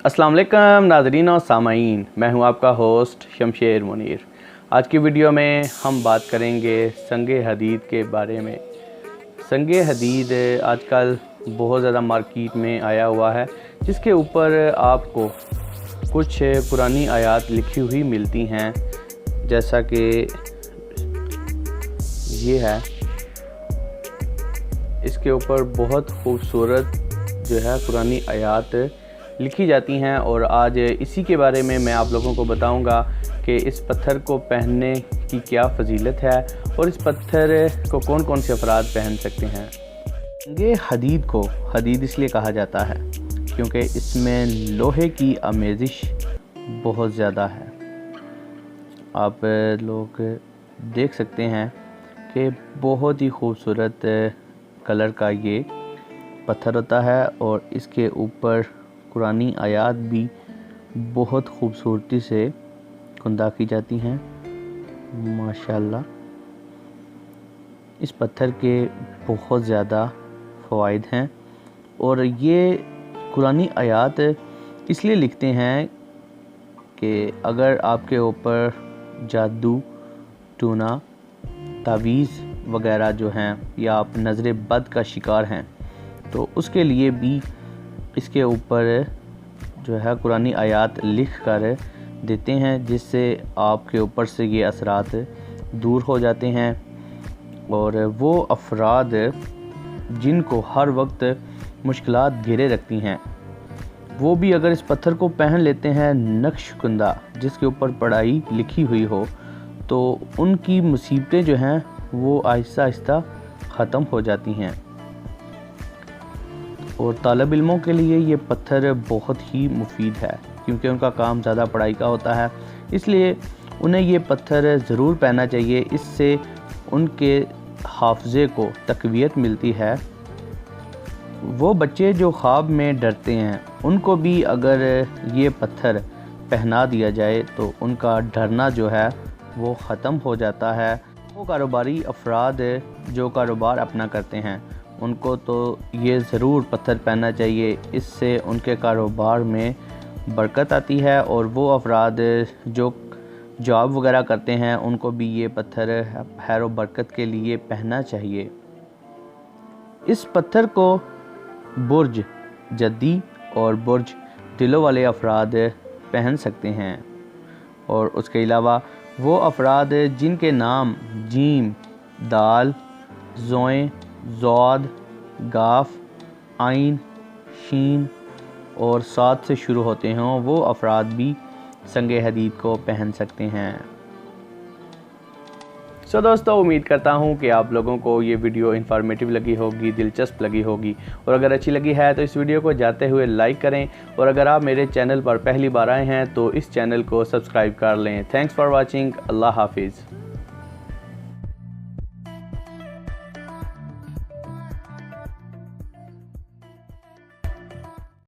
अस्सलाम वालेकुम नाज़रीन और सामाईन, मैं हूं आपका होस्ट शमशेर मुनीर। आज की वीडियो में हम बात करेंगे संगे हदीद के बारे में। संगे हदीद आजकल बहुत ज़्यादा मार्केट में आया हुआ है, जिसके ऊपर आपको कुछ पुरानी आयात लिखी हुई मिलती हैं, जैसा कि ये है। इसके ऊपर बहुत खूबसूरत जो है पुरानी आयात लिखी जाती हैं और आज इसी के बारे में मैं आप लोगों को बताऊंगा कि इस पत्थर को पहनने की क्या फजीलत है और इस पत्थर को कौन कौन से अफराद पहन सकते हैं। ये हदीद को हदीद इसलिए कहा जाता है क्योंकि इसमें लोहे की आमेज़िश बहुत ज़्यादा है। आप लोग देख सकते हैं कि बहुत ही खूबसूरत कलर का ये पत्थर होता है और इसके ऊपर कुरानी आयात भी बहुत खूबसूरती से कुंदा की जाती हैं माशाल्लाह। इस पत्थर के बहुत ज़्यादा फ़वाइद हैं और ये कुरानी आयात इसलिए लिखते हैं कि अगर आपके ऊपर जादू टूना तावीज़ वगैरह जो हैं या आप नज़र बद का शिकार हैं तो उसके लिए भी इसके ऊपर जो है कुरानी आयात लिख कर देते हैं, जिससे आपके ऊपर से ये असरात दूर हो जाते हैं। और वो अफराद जिनको हर वक्त मुश्किलात घेरे रखती हैं, वो भी अगर इस पत्थर को पहन लेते हैं नक्श कुंदा जिसके ऊपर पढ़ाई लिखी हुई हो, तो उनकी मुसीबतें जो हैं वो आहिस्ता आहिस्ता ख़त्म हो जाती हैं। और तालिब इल्मों के लिए ये पत्थर बहुत ही मुफीद है क्योंकि उनका काम ज़्यादा पढ़ाई का होता है, इसलिए उन्हें ये पत्थर ज़रूर पहनना चाहिए। इससे उनके हाफ़ज़े को तक़वियत मिलती है। वो बच्चे जो ख्वाब में डरते हैं उनको भी अगर ये पत्थर पहना दिया जाए तो उनका डरना जो है वो ख़त्म हो जाता है। वो कारोबारी अफराद जो कारोबार अपना करते हैं उनको तो ये ज़रूर पत्थर पहनना चाहिए। इससे उनके कारोबार में बरकत आती है और वो अफराद जो जॉब वगैरह करते हैं उनको भी ये पत्थर खैर व बरकत के लिए पहनना चाहिए। इस पत्थर को बुर्ज जद्दी और बुर्ज दिलों वाले अफराद पहन सकते हैं और उसके अलावा वो अफराद जिनके नाम जीम, दाल, ज़ोए, ज़ौद, गाफ, आइन, शीन और साद से शुरू होते हों, वो अफराद भी संगे हदीद को पहन सकते हैं। दोस्तों, उम्मीद करता हूँ कि आप लोगों को ये वीडियो इन्फॉर्मेटिव लगी होगी, दिलचस्प लगी होगी और अगर अच्छी लगी है तो इस वीडियो को जाते हुए लाइक करें और अगर आप मेरे चैनल पर पहली बार आए हैं तो इस चैनल को सब्सक्राइब कर लें। Thanks for watching. अल्लाह हाफिज़।